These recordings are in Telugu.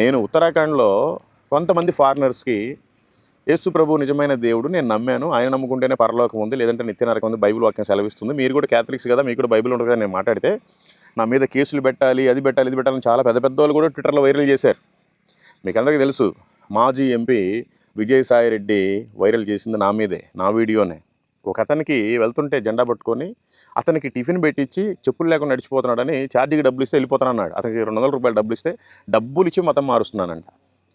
నేను ఉత్తరాఖండ్లో కొంతమంది ఫారినర్స్కి యేసు ప్రభు నిజమైన దేవుడు, నేను నమ్మాను, ఆయన నమ్ముకుంటేనే పరలోకం ఉంది, లేదంటే నిత్య నరకం ఉంది, బైబిల్ వాక్యం సెలవిస్తుంది, మీరు కూడా క్యాథలిక్స్ కదా, మీకు కూడా బైబిల్ ఉంటుంది కదా, నేను మాట్లాడితే నా మీద కేసులు పెట్టాలి, అది పెట్టాలి, ఇది పెట్టాలని చాలా పెద్ద పెద్ద వాళ్ళు కూడా ట్విట్టర్లో వైరల్ చేశారు. మీకు అందరికీ తెలుసు, మాజీ ఎంపీ విజయసాయి రెడ్డి వైరల్ చేసింది నా మీదే, నా వీడియోనే. ఒక అతనికి వెళ్తుంటే జెండా పట్టుకొని అతనికి టిఫిన్ పెట్టించి చెప్పులు లేకుండా నడిచిపోతున్నాడని ఛార్జీకి డబ్బులు ఇస్తే వెళ్ళిపోతున్నాడు. అతనికి 200 రూపాయలు డబ్బులు ఇస్తే డబ్బులు ఇచ్చి మతం మారుస్తున్నానంట.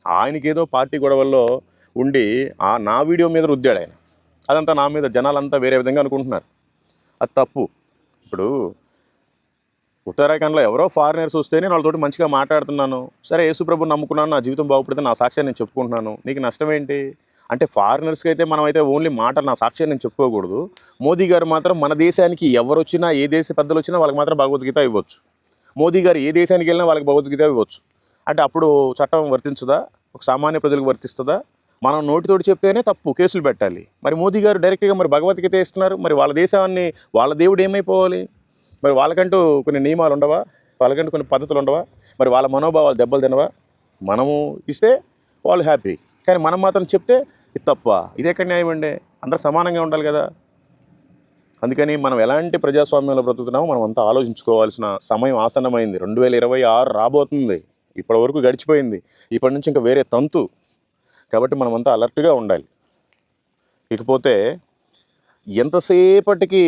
ఆయనకి ఏదో పార్టీ గొడవల్లో ఉండి నా వీడియో మీద రుద్దాడు ఆయన. అదంతా నా మీద జనాలంతా వేరే విధంగా అనుకుంటున్నారు. అది తప్పు. ఇప్పుడు ఉత్తరాఖండ్లో ఎవరో ఫారినర్స్ వస్తేనే వాళ్ళతోటి మంచిగా మాట్లాడుతున్నాను, సరే యేసుప్రభు నమ్ముకున్నాను, నా జీవితం బాగుపడితే నా సాక్ష్యాన్ని నేను చెప్పుకుంటున్నాను, నీకు నష్టం ఏంటి అంటే? ఫారినర్స్కి అయితే మనం అయితే ఓన్లీ మాట, నా సాక్ష్యాన్ని నేను చెప్పుకోకూడదు. మోదీ గారు మాత్రం మన దేశానికి ఎవరు వచ్చినా, ఏ దేశ పెద్దలు వచ్చినా వాళ్ళకి మాత్రం భగవద్గీత ఇవ్వచ్చు. మోదీ గారు ఏ దేశానికి వెళ్ళినా వాళ్ళకి భగవద్గీత ఇవ్వచ్చు. అంటే అప్పుడు చట్టం వర్తించదా? ఒక సామాన్య ప్రజలకు వర్తిస్తుందా? మనం నోటితోటి చెప్తేనే తప్పు, కేసులు పెట్టాలి. మరి మోదీ గారు డైరెక్ట్గా మరి భగవద్గీత ఇస్తున్నారు, మరి వాళ్ళ దేశాన్ని, వాళ్ళ దేవుడు ఏమైపోవాలి? మరి వాళ్ళకంటూ కొన్ని నియమాలు ఉండవా? వాళ్ళకంటూ కొన్ని పద్ధతులు ఉండవా? మరి వాళ్ళ మనోభావాలు దెబ్బలు తినవా? మనము ఇస్తే వాళ్ళు హ్యాపీ, కానీ మనం మాత్రం చెప్తే ఇది తప్ప. ఇది ఎక్కడ న్యాయం అండి? అందరూ సమానంగా ఉండాలి కదా. అందుకని మనం ఎలాంటి ప్రజాస్వామ్యంలో బ్రతుకుతున్నామో మనం అంతా ఆలోచించుకోవాల్సిన సమయం ఆసన్నమైంది. 2026 రాబోతుంది. ఇప్పటి వరకు గడిచిపోయింది. ఇప్పటి నుంచి ఇంకా వేరే తంతు. కాబట్టి మనమంతా అలర్ట్గా ఉండాలి. ఇకపోతే ఎంతసేపటికి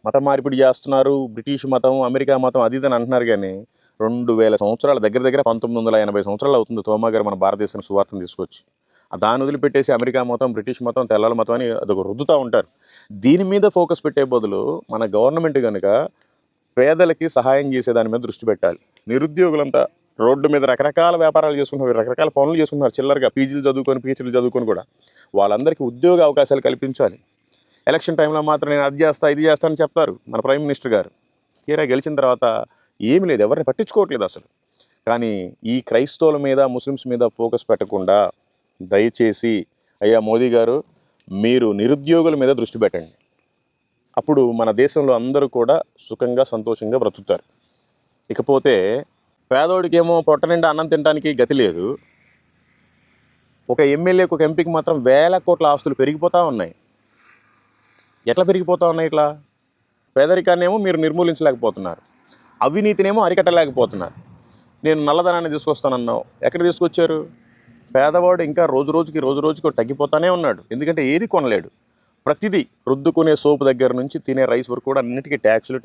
మత మార్పిడి చేస్తున్నారు, బ్రిటిష్ మతం, అమెరికా మతం, అది ఇది అని అంటున్నారు. కానీ 2000 సంవత్సరాల దగ్గర 1980 సంవత్సరాలు అవుతుంది తోమా గారు మన భారతదేశానికి సువార్తను తీసుకొచ్చి. దాన్ని వదిలిపెట్టేసి అమెరికా మతం, బ్రిటిష్ మతం, తెల్లాల మతం అని అదొక రుద్దుతూ ఉంటారు. దీని మీద ఫోకస్ పెట్టే బదులు మన గవర్నమెంట్ కనుక పేదలకి సహాయం చేసే దాని మీద దృష్టి పెట్టాలి. నిరుద్యోగులంతా రోడ్డు మీద రకరకాల వ్యాపారాలు చేసుకుంటున్నారు, రకరకాల పనులు చేసుకుంటున్నారు, చిల్లరగా పీజీలు చదువుకొని, పీహెచ్డీలు చదువుకొని కూడా. వాళ్ళందరికీ ఉద్యోగ అవకాశాలు కల్పించాలి. ఎలక్షన్ టైంలో మాత్రం నేను అది చేస్తా, ఇది చేస్తా అని చెప్తారు మన ప్రైమ్ మినిస్టర్ గారు. తీరా గెలిచిన తర్వాత ఏమీ లేదు, ఎవరిని పట్టించుకోవట్లేదు అసలు. కానీ ఈ క్రైస్తవుల మీద, ముస్లిమ్స్ మీద ఫోకస్ పెట్టకుండా దయచేసి అయ్యా మోదీ గారు, మీరు నిరుద్యోగుల మీద దృష్టి పెట్టండి. అప్పుడు మన దేశంలో అందరూ కూడా సుఖంగా, సంతోషంగా బ్రతుకుతారు. ఇకపోతే పేదోడికేమో పొట్ట నిండా అన్నం తినడానికి గతి లేదు. ఒక ఎమ్మెల్యేకి, ఒక ఎంపీకి మాత్రం వేల కోట్ల ఆస్తులు పెరిగిపోతూ ఉన్నాయి. ఎట్లా పెరిగిపోతూ ఉన్నాయి? ఇట్లా పేదరికాన్నేమో మీరు నిర్మూలించలేకపోతున్నారు, అవినీతినేమో అరికట్టలేకపోతున్నారు. నేను నల్లధనాన్ని తీసుకొస్తానన్నావు, ఎక్కడ తీసుకొచ్చారు? పేదవాడు ఇంకా రోజు రోజుకి తగ్గిపోతానే ఉన్నాడు. ఎందుకంటే ఏది కొనలేడు. ప్రతిదీ, రుద్దుకునే సోపు దగ్గర నుంచి తినే రైస్ వరకు కూడా అన్నిటికీ ట్యాక్సులు.